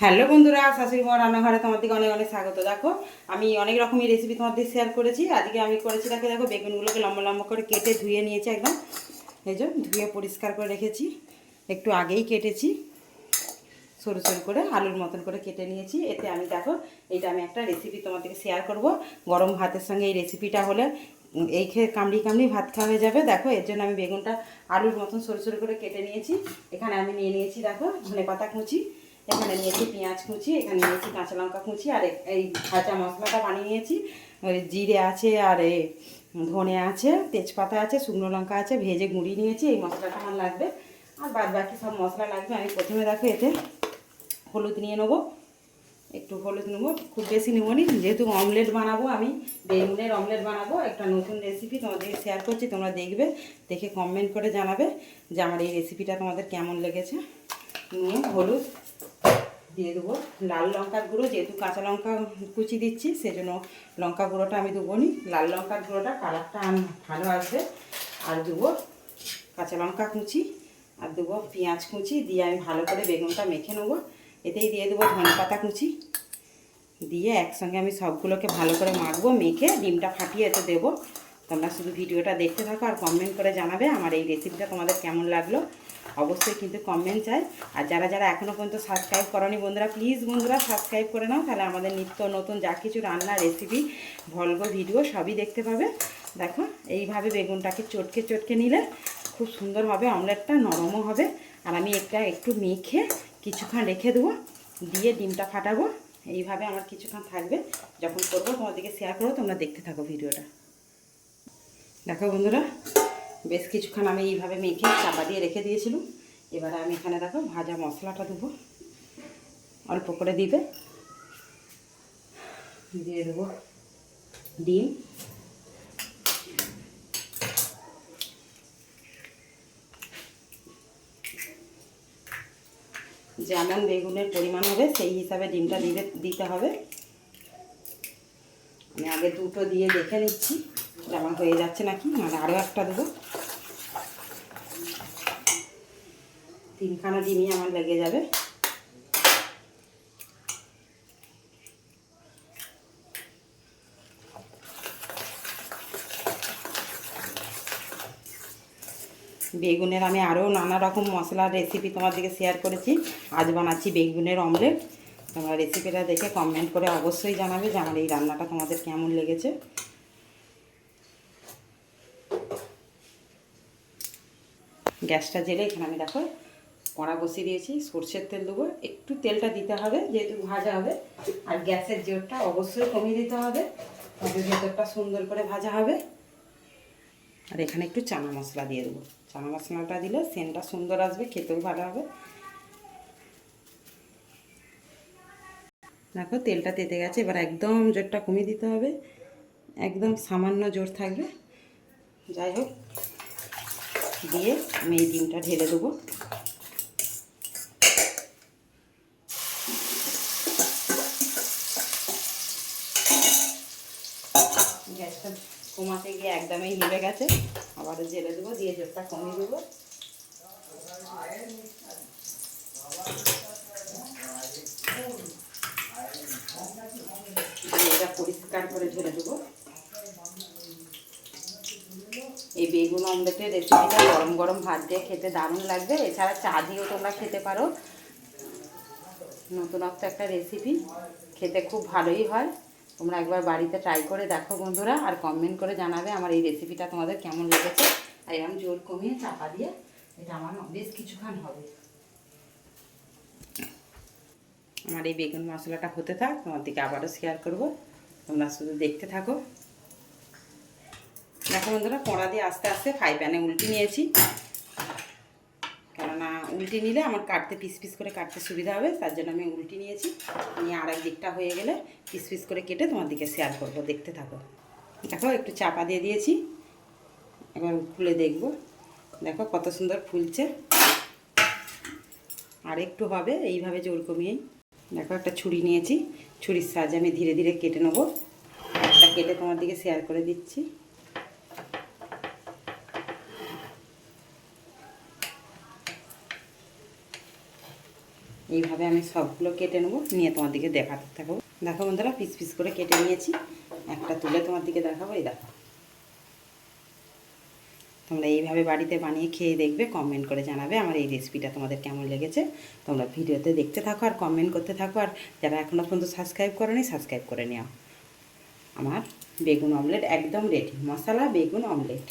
Hello বন্ধুরা, শাশুড়ি মা রান্নাঘরে তোমাদেরকে অনেক অনেক স্বাগত। দেখো আমি অনেক রকমের রেসিপি তোমাদের শেয়ার করেছি। আজকে আমি করেছি দেখো বেগুনগুলোকে লম্বা লম্বা করে কেটে ধুয়ে নিয়েছি একদম। এই যে ধুয়ে পরিষ্কার করে রেখেছি, একটু আগেই কেটেছি, সরু সরু করে আলুর মতন করে কেটে নিয়েছি। এতে আমি দেখো এইটা আমি একটা রেসিপি তোমাদেরকে শেয়ার করব। গরম ভাতের সঙ্গে এই রেসিপিটা হলে এই খেয়ে কামড়ি কামড়ি ভাত খাওয়া হয়ে যাবে। দেখো এর জন্য আমি বেগুনটা আলুর মতন সরু সরু করে কেটে নিয়েছি। এখানে আমি নিয়ে নিয়েছি দেখো ধনেপাতা কুচি, এখানে নিয়েছি পেঁয়াজ কুচি, এখানে নিয়েছি কাঁচা লঙ্কা কুচি, আর এই ভাজা মশলাটা বানিয়ে নিয়েছি। জিরে আছে, আর ধনে আছে, তেজপাতা আছে, শুকনো লঙ্কা আছে, ভেজে গুঁড়িয়ে নিয়েছি। এই মশলাটা আমার লাগবে, আর বাদ বাকি সব মশলা লাগবে। আমি প্রথমে দেখো এতে হলুদ নিয়ে নেবো, একটু হলুদ নেবো, খুব বেশি নেবো নি, যেহেতু অমলেট বানাবো, আমি বেগুনের অমলেট বানাবো। একটা নতুন রেসিপি তোমাদেরকে শেয়ার করছি, তোমরা দেখবে, দেখে কমেন্ট করে জানাবে যে আমার এই রেসিপিটা তোমাদের কেমন লেগেছে। নিয়ে হলুদ দিয়ে দেবো, লাল লঙ্কার গুঁড়ো, যেহেতু কাঁচা লঙ্কা কুচি দিচ্ছি সেজন্য লঙ্কা গুঁড়োটা আমি দেবো নি, লাল লঙ্কার গুঁড়োটা কালারটা ভালো আসবে। আর দেবো কাঁচা লঙ্কা কুচি, আর দেবো পেঁয়াজ কুচি, দিয়ে আমি ভালো করে বেগুনটা মেখে নেবো। এতেই দিয়ে দেবো ধনেপাতা কুচি, দিয়ে একসঙ্গে আমি সবগুলোকে ভালো করে মাখবো। মেখে ডিমটা ফাটিয়ে এতে দেবো। তোমরা শুধু ভিডিওটা দেখতে থাকো আর কমেন্ট করে জানাবে আমার এই রেসিপিটা তোমাদের কেমন লাগলো। অবশ্যই কিন্তু কমেন্ট চাই। আর যারা যারা এখনও পর্যন্ত সাবস্ক্রাইব করোনি বন্ধুরা, প্লিজ বন্ধুরা সাবস্ক্রাইব করে নাও, তাহলে আমাদের নিত্য নতুন যা কিছু রান্না রেসিপি ভলগো ভিডিও সবই দেখতে পাবে। দেখো এইভাবে বেগুনটাকে চটকে চটকে নিলে খুব সুন্দর হবে, অমলেটটা নরমও হবে। আর আমি একটা একটু মেখে কিছুক্ষণ রেখে দেবো, দিয়ে ডিমটা ফাটাবো। এইভাবে আমার কিছুক্ষণ থাকবে, যখন করবো তোমাদেরকে শেয়ার করবো, তোমরা দেখতে থাকো ভিডিওটা। দেখো বন্ধুরা, বেশ কিছুক্ষণ আমি এইভাবে মেখে চাপা দিয়ে রেখে দিয়েছিলাম। এবারে আমি এখানে দেখো ভাজা মশলাটা দেবো, অল্প করে দিবে, দিয়ে দেবো ডিম, যেমন বেগুনের পরিমাণ হবে সেই হিসাবে ডিমটা দিতে হবে। আমি আগে দুটো দিয়ে দেখে নিচ্ছি আমার হয়ে যাচ্ছে নাকি, মানে আরও একটা দেবো। 3খানা ডিমই আমার লেগে যাবে। বেগুনের আমি আরও নানা রকম মশলার রেসিপি তোমাদেরকে শেয়ার করেছি। আজ বানাচ্ছি বেগুনের অমলেট। তোমরা রেসিপিটা দেখে কমেন্ট করে অবশ্যই জানাবে যে আমার এই রান্নাটা তোমাদের কেমন লেগেছে। গ্যাসটা জেলে এখানে আমি দেখো কড়া বসিয়ে দিয়েছি, সরষের তেল দেবো। একটু তেলটা দিতে হবে যেহেতু ভাজা হবে, আর গ্যাসের জোরটা অবশ্যই কমিয়ে দিতে হবে, তবে ভেতরটা সুন্দর করে ভাজা হবে। আর এখানে একটু চানা মশলা দিয়ে দেবো, চানা মশলাটা দিলে সেন্টটা সুন্দর আসবে, খেতেও ভালো হবে। দেখো তেলটা তেতে গেছে, এবার একদম জোরটা কমিয়ে দিতে হবে, একদম সামান্য জোর থাকবে। যাই হোক, দিয়ে আমি এই ডিমটা ঢেলে দেবো। গ্যাসটা কমাতে গিয়ে একদমই নিভে গেছে, আবারও জেলে দেবো, দিয়ে জোরটা কমিয়ে দেবো। এটা পরিষ্কার করে ঢেলে দেবো। এই বেগুন অমলেটের রেসিপিটা গরম গরম ভাত দিয়ে খেতে দারুণ লাগবে, এছাড়া চা দিয়েও তোমরা খেতে পারো। নতুনত্ব একটা রেসিপি, খেতে খুব ভালোই হয়। তোমরা একবার বাড়িতে ট্রাই করে দেখো বন্ধুরা, আর কমেন্ট করে জানাবে আমার এই রেসিপিটা তোমাদের কেমন লেগেছে। আর আমি জোর কমিয়ে চাপা দিয়ে এটা আমার বেশ কিছুক্ষণ হবে। আমার এই বেগুন মশলাটা হতে থাক, তোমার দিকে আবারও শেয়ার করব, তোমরা শুধু দেখতে থাকো। দেখো বন্ধুরা, কড়া দিয়ে আস্তে আস্তে ফ্রাই প্যানে উল্টে নিয়েছি, কেননা উল্টে নিলে আমার কাটতে পিস পিস করে কাটতে সুবিধা হবে, তার জন্য আমি উল্টে নিয়েছি। নিয়ে আর এক দিকটা হয়ে গেলে পিস পিস করে কেটে তোমার দিকে শেয়ার করব, দেখতে থাকো। দেখো একটু চাপা দিয়ে দিয়েছি, এবার খুলে দেখব। দেখো কত সুন্দর ফুলছে, আর একটু হবে এইভাবে জোর কমিয়েই। দেখো একটা ছুরি নিয়েছি, ছুরির সাহায্যে আমি ধীরে ধীরে কেটে নেবো। একটা কেটে তোমার দিকে শেয়ার করে দিচ্ছি। এইভাবে আমি সবগুলো কেটে নেবো, নিয়ে তোমার দিকে দেখাতে থাকবো। দেখো বন্ধুরা, পিস পিস করে কেটে নিয়েছি, একটা তুলে তোমার দিকে দেখাবো। এই দেখো, তোমরা এইভাবে বাড়িতে বানিয়ে খেয়ে দেখবে, কমেন্ট করে জানাবে আমার এই রেসিপিটা তোমাদের কেমন লেগেছে। তোমরা ভিডিওতে দেখতে থাকো আর কমেন্ট করতে থাকো, আর যারা এখনও পর্যন্ত সাবস্ক্রাইব করোনি সাবস্ক্রাইব করে নিও। আমার বেগুন অমলেট একদম রেডি, মশলা বেগুন অমলেট।